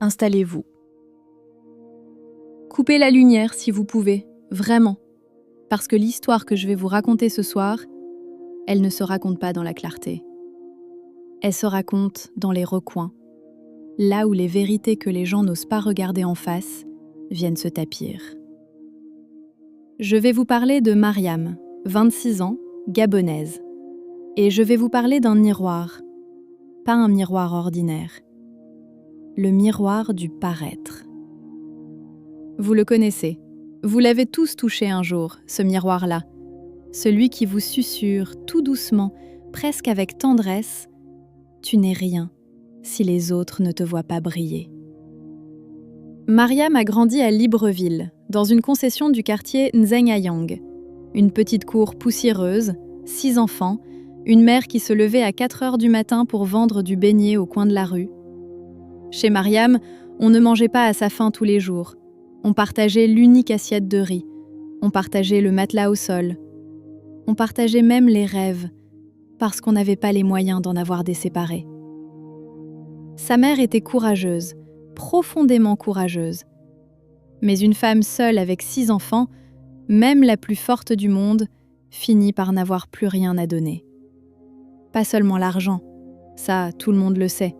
Installez-vous. Coupez la lumière si vous pouvez, vraiment, parce que l'histoire que je vais vous raconter ce soir, elle ne se raconte pas dans la clarté. Elle se raconte dans les recoins, là où les vérités que les gens n'osent pas regarder en face viennent se tapir. Je vais vous parler de Mariam, 26 ans, gabonaise. Et je vais vous parler d'un miroir, pas un miroir ordinaire. Le miroir du paraître. Vous le connaissez, vous l'avez tous touché un jour, ce miroir-là. Celui qui vous susurre tout doucement, presque avec tendresse, « Tu n'es rien si les autres ne te voient pas briller ». Mariam a grandi à Libreville, dans une concession du quartier Nzengayang. Une petite cour poussiéreuse, 6 enfants, une mère qui se levait à 4 heures du matin pour vendre du beignet au coin de la rue. Chez Mariam, on ne mangeait pas à sa faim tous les jours. On partageait l'unique assiette de riz. On partageait le matelas au sol. On partageait même les rêves, parce qu'on n'avait pas les moyens d'en avoir des séparés. Sa mère était courageuse, profondément courageuse. Mais une femme seule avec 6 enfants, même la plus forte du monde, finit par n'avoir plus rien à donner. Pas seulement l'argent, ça tout le monde le sait.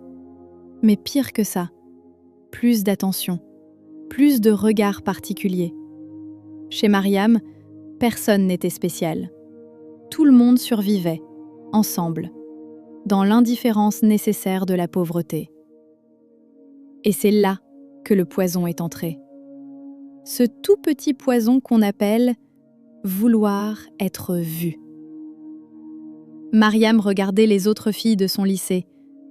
Mais pire que ça, plus d'attention, plus de regards particuliers. Chez Mariam, personne n'était spécial. Tout le monde survivait, ensemble, dans l'indifférence nécessaire de la pauvreté. Et c'est là que le poison est entré. Ce tout petit poison qu'on appelle vouloir être vue. Mariam regardait les autres filles de son lycée,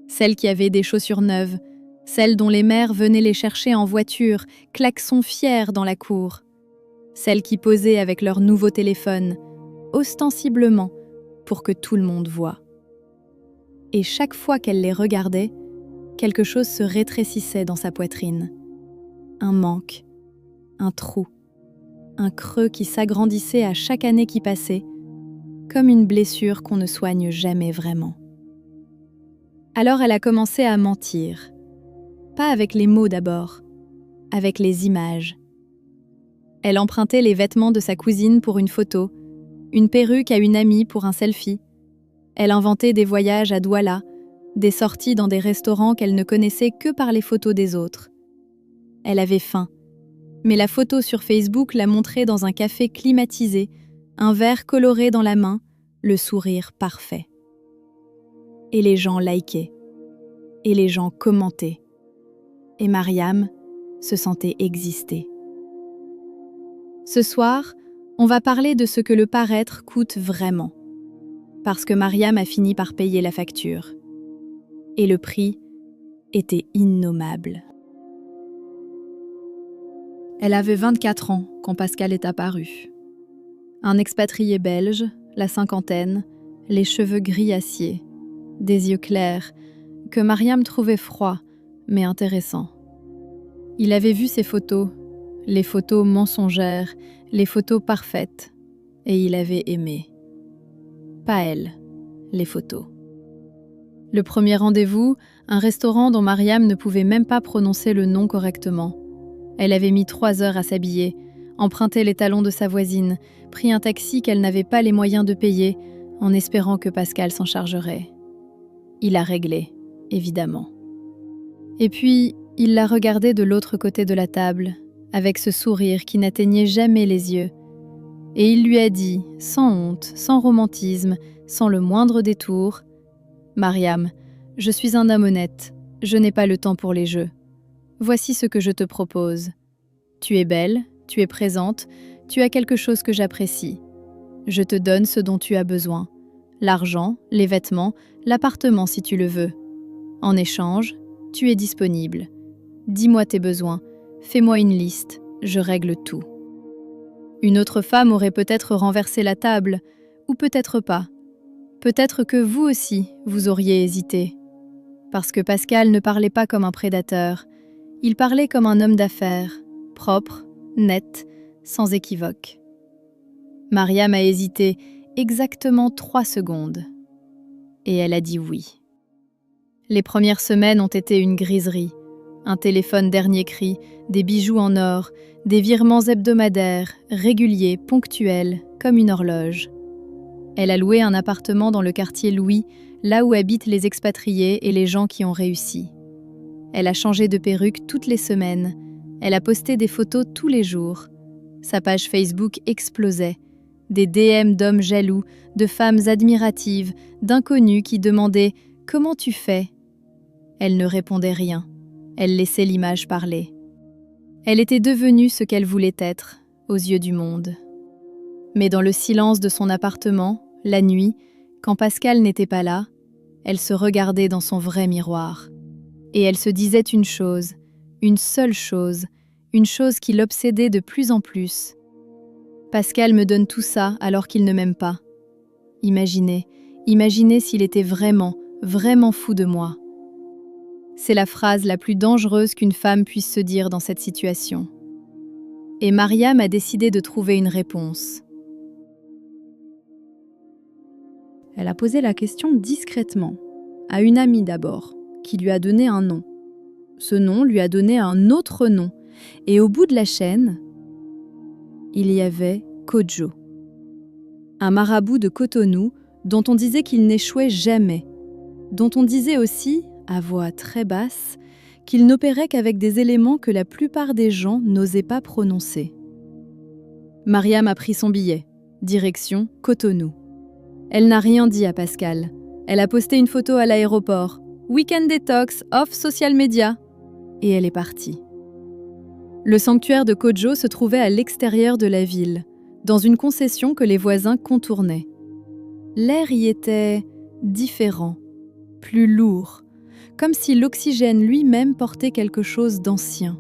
celles qui avaient des chaussures neuves, celles dont les mères venaient les chercher en voiture, klaxons fiers dans la cour, celles qui posaient avec leur nouveau téléphone, ostensiblement, pour que tout le monde voie. Et chaque fois qu'elle les regardait, quelque chose se rétrécissait dans sa poitrine. Un manque, un trou, un creux qui s'agrandissait à chaque année qui passait, comme une blessure qu'on ne soigne jamais vraiment. Alors elle a commencé à mentir. Pas avec les mots d'abord, avec les images. Elle empruntait les vêtements de sa cousine pour une photo, une perruque à une amie pour un selfie. Elle inventait des voyages à Douala, des sorties dans des restaurants qu'elle ne connaissait que par les photos des autres. Elle avait faim, mais la photo sur Facebook la montrait dans un café climatisé, un verre coloré dans la main, le sourire parfait. Et les gens likaient, et les gens commentaient. Et Mariam se sentait exister. Ce soir, on va parler de ce que le paraître coûte vraiment. Parce que Mariam a fini par payer la facture. Et le prix était innommable. Elle avait 24 ans quand Pascal est apparu. Un expatrié belge, la cinquantaine, les cheveux gris acier, des yeux clairs, que Mariam trouvait froids, mais intéressants. Il avait vu ses photos, les photos mensongères, les photos parfaites, et il avait aimé. Pas elle, les photos. Le premier rendez-vous, un restaurant dont Mariam ne pouvait même pas prononcer le nom correctement. Elle avait mis 3 heures à s'habiller, emprunté les talons de sa voisine, pris un taxi qu'elle n'avait pas les moyens de payer, en espérant que Pascal s'en chargerait. Il a réglé, évidemment. Et puis, il la regardait de l'autre côté de la table, avec ce sourire qui n'atteignait jamais les yeux. Et il lui a dit, sans honte, sans romantisme, sans le moindre détour, « Mariam, je suis un homme honnête, je n'ai pas le temps pour les jeux. Voici ce que je te propose. Tu es belle, tu es présente, tu as quelque chose que j'apprécie. Je te donne ce dont tu as besoin. L'argent, les vêtements, l'appartement si tu le veux. En échange, tu es disponible. Dis-moi tes besoins, fais-moi une liste, je règle tout. » Une autre femme aurait peut-être renversé la table, ou peut-être pas. Peut-être que vous aussi, vous auriez hésité. Parce que Pascal ne parlait pas comme un prédateur, il parlait comme un homme d'affaires, propre, net, sans équivoque. Mariam a hésité exactement 3 secondes. Et elle a dit oui. Les premières semaines ont été une griserie, Un téléphone dernier cri, des bijoux en or, des virements hebdomadaires, réguliers, ponctuels, comme une horloge. Elle a loué un appartement dans le quartier Louis, là où habitent les expatriés et les gens qui ont réussi. Elle a changé de perruque toutes les semaines. Elle a posté des photos tous les jours. Sa page Facebook explosait. Des DM d'hommes jaloux, de femmes admiratives, d'inconnus qui demandaient « Comment tu fais ?» Elle ne répondait rien. Elle laissait l'image parler. Elle était devenue ce qu'elle voulait être, aux yeux du monde. Mais dans le silence de son appartement, la nuit, quand Pascal n'était pas là, elle se regardait dans son vrai miroir. Et elle se disait une chose, une seule chose, une chose qui l'obsédait de plus en plus. Pascal me donne tout ça alors qu'il ne m'aime pas. Imaginez s'il était vraiment, vraiment fou de moi. C'est la phrase la plus dangereuse qu'une femme puisse se dire dans cette situation. Et Mariam a décidé de trouver une réponse. Elle a posé la question discrètement, à une amie d'abord, qui lui a donné un nom. Ce nom lui a donné un autre nom, et au bout de la chaîne, il y avait Kodjo, un marabout de Cotonou dont on disait qu'il n'échouait jamais, dont on disait aussi, à voix très basse, qu'il n'opérait qu'avec des éléments que la plupart des gens n'osaient pas prononcer. Mariam a pris son billet, direction Cotonou. Elle n'a rien dit à Pascal. Elle a posté une photo à l'aéroport, Weekend Detox, off social media, et elle est partie. Le sanctuaire de Kodjo se trouvait à l'extérieur de la ville, dans une concession que les voisins contournaient. L'air y était différent, plus lourd, comme si l'oxygène lui-même portait quelque chose d'ancien.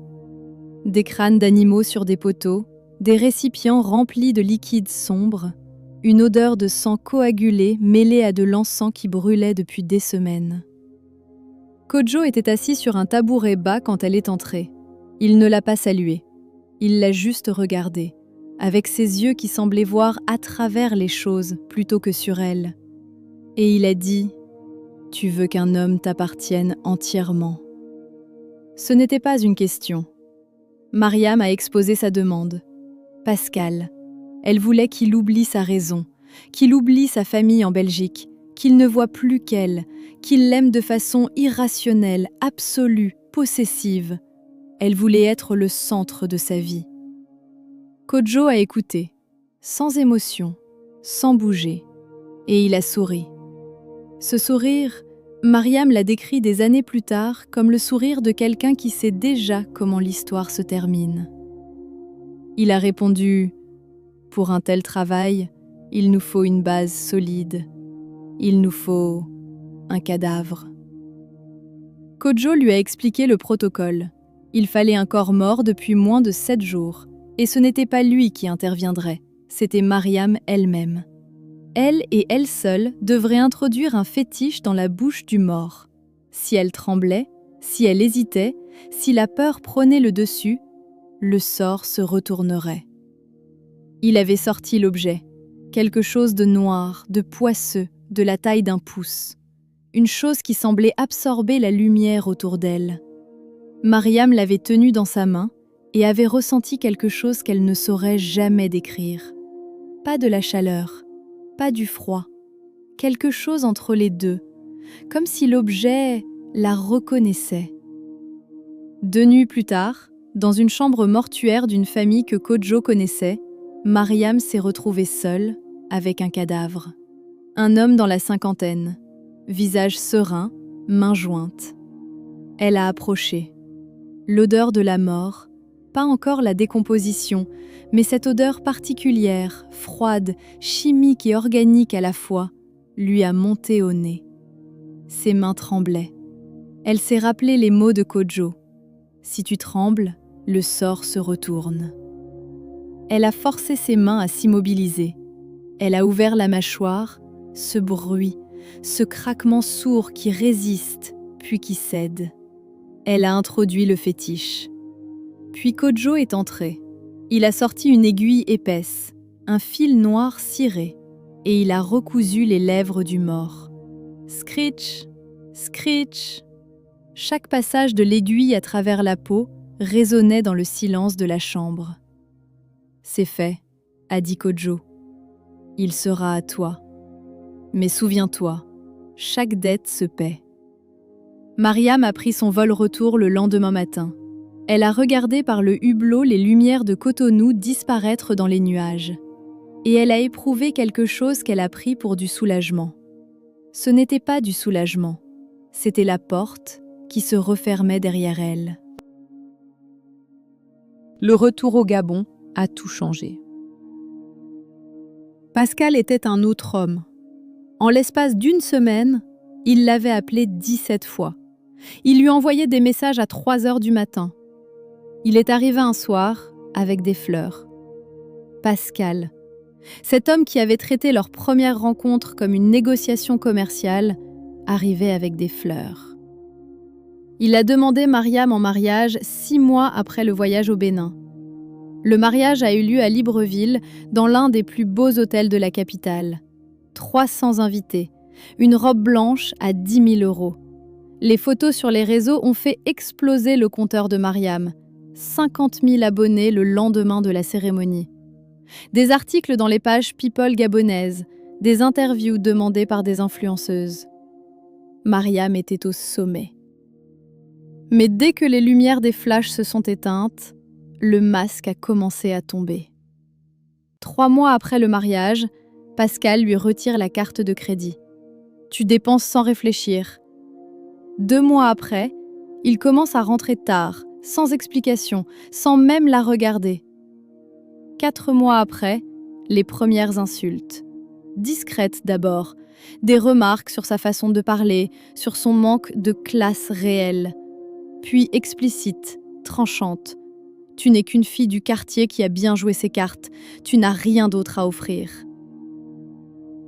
Des crânes d'animaux sur des poteaux, des récipients remplis de liquides sombres, une odeur de sang coagulé mêlée à de l'encens qui brûlait depuis des semaines. Kodjo était assis sur un tabouret bas quand elle est entrée. Il ne l'a pas saluée. Il l'a juste regardée, avec ses yeux qui semblaient voir à travers les choses plutôt que sur elle. Et il a dit « Tu veux qu'un homme t'appartienne entièrement ?» Ce n'était pas une question. Mariam a exposé sa demande. Pascal. Elle voulait qu'il oublie sa raison, qu'il oublie sa famille en Belgique, qu'il ne voie plus qu'elle, qu'il l'aime de façon irrationnelle, absolue, possessive. Elle voulait être le centre de sa vie. Kodjo a écouté, sans émotion, sans bouger, et il a souri. Ce sourire, Mariam l'a décrit des années plus tard comme le sourire de quelqu'un qui sait déjà comment l'histoire se termine. Il a répondu « Pour un tel travail, il nous faut une base solide. Il nous faut un cadavre. » Kodjo lui a expliqué le protocole. Il fallait un corps mort depuis moins de 7 jours. Et ce n'était pas lui qui interviendrait, c'était Mariam elle-même. Elle et elle seule devraient introduire un fétiche dans la bouche du mort. Si elle tremblait, si elle hésitait, si la peur prenait le dessus, le sort se retournerait. Il avait sorti l'objet, quelque chose de noir, de poisseux, de la taille d'un pouce. Une chose qui semblait absorber la lumière autour d'elle. Mariam l'avait tenu dans sa main et avait ressenti quelque chose qu'elle ne saurait jamais décrire. Pas de la chaleur, pas du froid, quelque chose entre les deux, comme si l'objet la reconnaissait. 2 nuits plus tard, dans une chambre mortuaire d'une famille que Kodjo connaissait, Mariam s'est retrouvée seule, avec un cadavre. Un homme dans la 50aine, visage serein, mains jointes. Elle a approché. L'odeur de la mort, pas encore la décomposition, mais cette odeur particulière, froide, chimique et organique à la fois, lui a monté au nez. Ses mains tremblaient. Elle s'est rappelé les mots de Kodjo. « Si tu trembles, le sort se retourne. » Elle a forcé ses mains à s'immobiliser. Elle a ouvert la mâchoire, ce bruit, ce craquement sourd qui résiste, puis qui cède. Elle a introduit le fétiche. Puis Kodjo est entré. Il a sorti une aiguille épaisse, un fil noir ciré, et il a recousu les lèvres du mort. Screech, screech. Chaque passage de l'aiguille à travers la peau résonnait dans le silence de la chambre. « C'est fait », a dit Kojo. « Il sera à toi. Mais souviens-toi, chaque dette se paie. » Mariam a pris son vol retour le lendemain matin. Elle a regardé par le hublot les lumières de Cotonou disparaître dans les nuages. Et elle a éprouvé quelque chose qu'elle a pris pour du soulagement. Ce n'était pas du soulagement, c'était la porte qui se refermait derrière elle. Le retour au Gabon a tout changé. Pascal était un autre homme. En l'espace d'une semaine, il l'avait appelé 17 fois. Il lui envoyait des messages à 3 heures du matin. Il est arrivé un soir avec des fleurs. Pascal, cet homme qui avait traité leur première rencontre comme une négociation commerciale, arrivait avec des fleurs. Il a demandé Mariam en mariage 6 mois après le voyage au Bénin. Le mariage a eu lieu à Libreville, dans l'un des plus beaux hôtels de la capitale. 300 invités, une robe blanche à 10 000 €. Les photos sur les réseaux ont fait exploser le compteur de Mariam. 50 000 abonnés le lendemain de la cérémonie. Des articles dans les pages People gabonaises, des interviews demandées par des influenceuses. Mariam était au sommet. Mais dès que les lumières des flashs se sont éteintes, le masque a commencé à tomber. 3 mois après le mariage, Pascal lui retire la carte de crédit. Tu dépenses sans réfléchir. 2 mois après, il commence à rentrer tard, sans explication, sans même la regarder. 4 mois après, les premières insultes. Discrètes d'abord, des remarques sur sa façon de parler, sur son manque de classe réelle. Puis explicites, tranchantes. Tu n'es qu'une fille du quartier qui a bien joué ses cartes, tu n'as rien d'autre à offrir.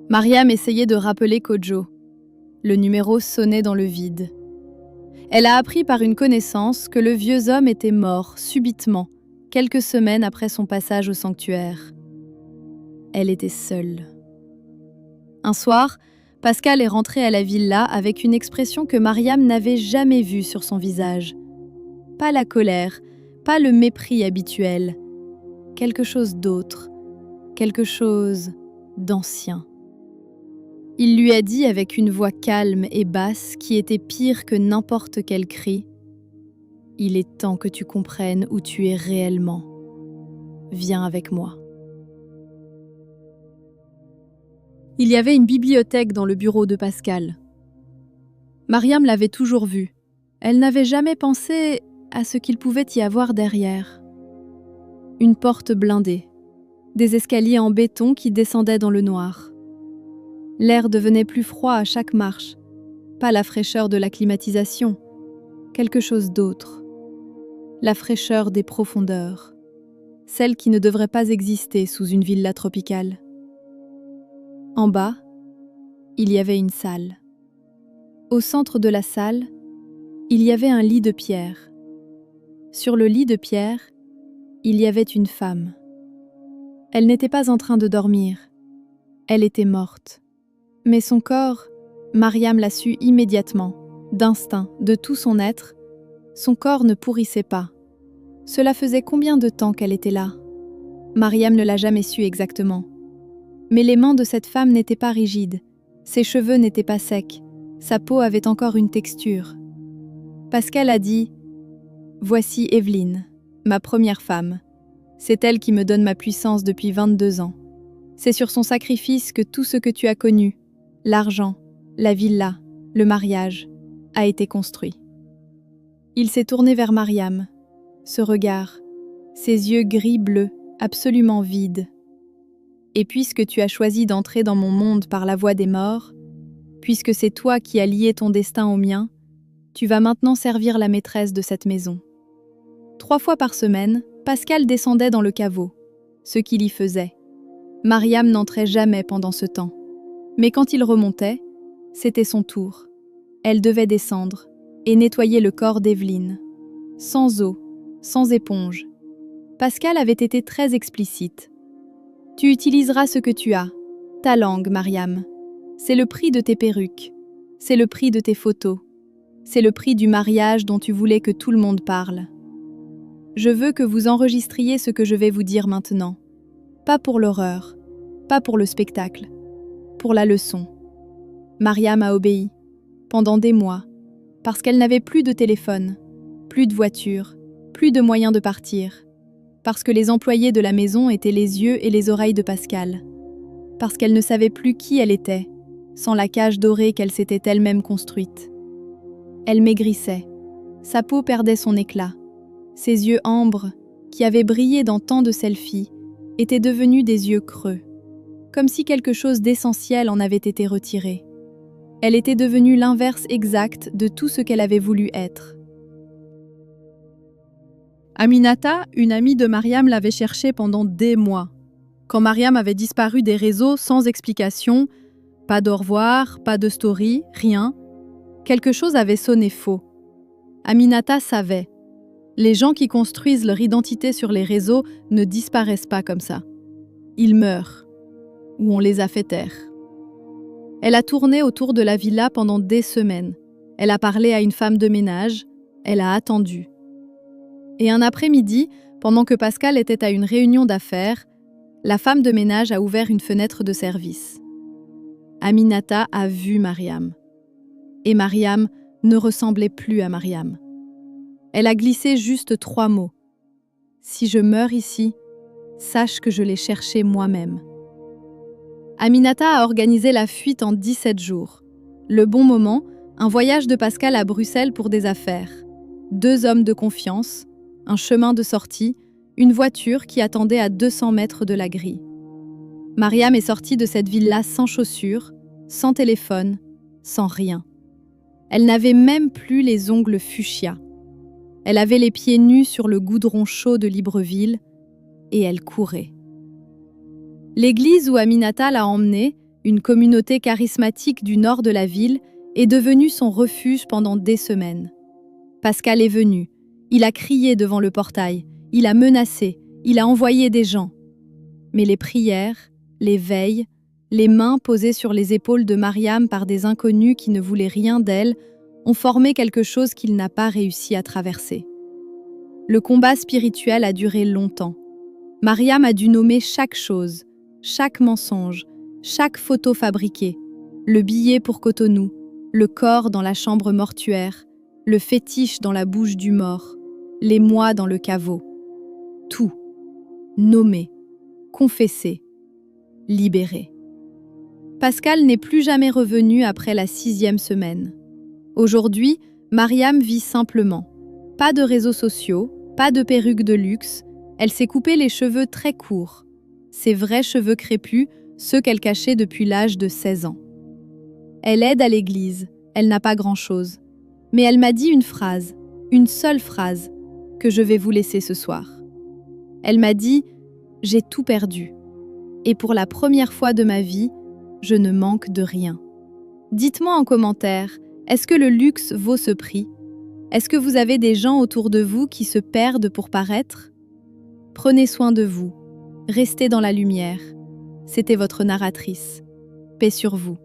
Mariam essayait de rappeler Kojo. Le numéro sonnait dans le vide. Elle a appris par une connaissance que le vieux homme était mort subitement, quelques semaines après son passage au sanctuaire. Elle était seule. Un soir, Pascal est rentré à la villa avec une expression que Mariam n'avait jamais vue sur son visage. Pas la colère, pas le mépris habituel. Quelque chose d'autre, quelque chose d'ancien. Il lui a dit avec une voix calme et basse qui était pire que n'importe quel cri : « Il est temps que tu comprennes où tu es réellement. Viens avec moi. » Il y avait une bibliothèque dans le bureau de Pascal. Mariam l'avait toujours vue. Elle n'avait jamais pensé à ce qu'il pouvait y avoir derrière. Une porte blindée, des escaliers en béton qui descendaient dans le noir. L'air devenait plus froid à chaque marche, pas la fraîcheur de la climatisation, quelque chose d'autre. La fraîcheur des profondeurs, celle qui ne devrait pas exister sous une villa tropicale. En bas, il y avait une salle. Au centre de la salle, il y avait un lit de pierre. Sur le lit de pierre, il y avait une femme. Elle n'était pas en train de dormir. Elle était morte. Mais son corps, Mariam l'a su immédiatement, d'instinct, de tout son être, son corps ne pourrissait pas. Cela faisait combien de temps qu'elle était là ? Mariam ne l'a jamais su exactement. Mais les mains de cette femme n'étaient pas rigides, ses cheveux n'étaient pas secs, sa peau avait encore une texture. Pascal a dit « Voici Evelyne, ma première femme. C'est elle qui me donne ma puissance depuis 22 ans. C'est sur son sacrifice que tout ce que tu as connu, l'argent, la villa, le mariage, a été construit. » Il s'est tourné vers Mariam. Ce regard, ses yeux gris-bleu, absolument vides. « Et puisque tu as choisi d'entrer dans mon monde par la voie des morts, puisque c'est toi qui as lié ton destin au mien, tu vas maintenant servir la maîtresse de cette maison. » 3 fois par semaine, Pascal descendait dans le caveau, ce qu'il y faisait. Mariam n'entrait jamais pendant ce temps. Mais quand il remontait, c'était son tour. Elle devait descendre et nettoyer le corps d'Evelyne. Sans eau, sans éponge. Pascal avait été très explicite. « Tu utiliseras ce que tu as, ta langue, Mariam. C'est le prix de tes perruques, c'est le prix de tes photos, C'est le prix du mariage dont tu voulais que tout le monde parle. Je veux que vous enregistriez ce que je vais vous dire maintenant. Pas pour l'horreur, pas pour le spectacle, pour la leçon. Mariam a obéi, pendant des mois, parce qu'elle n'avait plus de téléphone, plus de voiture, plus de moyens de partir, parce que les employés de la maison étaient les yeux et les oreilles de Pascal, parce qu'elle ne savait plus qui elle était, sans la cage dorée qu'elle s'était elle-même construite. Elle maigrissait, sa peau perdait son éclat, ses yeux ambres, qui avaient brillé dans tant de selfies, étaient devenus des yeux creux, comme si quelque chose d'essentiel en avait été retiré. Elle était devenue l'inverse exact de tout ce qu'elle avait voulu être. Aminata, une amie de Mariam, l'avait cherchée pendant des mois. Quand Mariam avait disparu des réseaux sans explication, pas d'au revoir, pas de story, rien, quelque chose avait sonné faux. Aminata savait. Les gens qui construisent leur identité sur les réseaux ne disparaissent pas comme ça. Ils meurent, ou on les a fait taire. Elle a tourné autour de la villa pendant des semaines. Elle a parlé à une femme de ménage, elle a attendu. Et un après-midi, pendant que Pascal était à une réunion d'affaires, la femme de ménage a ouvert une fenêtre de service. Aminata a vu Mariam. Et Mariam ne ressemblait plus à Mariam. Elle a glissé juste 3 mots. « Si je meurs ici, sache que je l'ai cherché moi-même. » Aminata a organisé la fuite en 17 jours. Le bon moment, un voyage de Pascal à Bruxelles pour des affaires. 2 hommes de confiance, un chemin de sortie, une voiture qui attendait à 200 mètres de la grille. Mariam est sortie de cette ville-là sans chaussures, sans téléphone, sans rien. Elle n'avait même plus les ongles fuchsia. Elle avait les pieds nus sur le goudron chaud de Libreville et elle courait. L'église où Aminata l'a emmenée, une communauté charismatique du nord de la ville, est devenue son refuge pendant des semaines. Pascal est venu, il a crié devant le portail, il a menacé, il a envoyé des gens. Mais les prières, les veilles, les mains posées sur les épaules de Mariam par des inconnus qui ne voulaient rien d'elle, ont formé quelque chose qu'il n'a pas réussi à traverser. Le combat spirituel a duré longtemps. Mariam a dû nommer chaque chose, chaque mensonge, chaque photo fabriquée, le billet pour Cotonou, le corps dans la chambre mortuaire, le fétiche dans la bouche du mort, les mois dans le caveau. Tout. Nommer, confesser, libérer. Pascal n'est plus jamais revenu après la 6e semaine. Aujourd'hui, Mariam vit simplement. Pas de réseaux sociaux, pas de perruque de luxe, elle s'est coupé les cheveux très courts. Ses vrais cheveux crépus, ceux qu'elle cachait depuis l'âge de 16 ans. Elle aide à l'église, elle n'a pas grand-chose. Mais elle m'a dit une phrase, une seule phrase, que je vais vous laisser ce soir. Elle m'a dit « J'ai tout perdu. Et pour la première fois de ma vie, je ne manque de rien. » Dites-moi en commentaire, est-ce que le luxe vaut ce prix? Est-ce que vous avez des gens autour de vous qui se perdent pour paraître? Prenez soin de vous. Restez dans la lumière. C'était votre narratrice. Paix sur vous.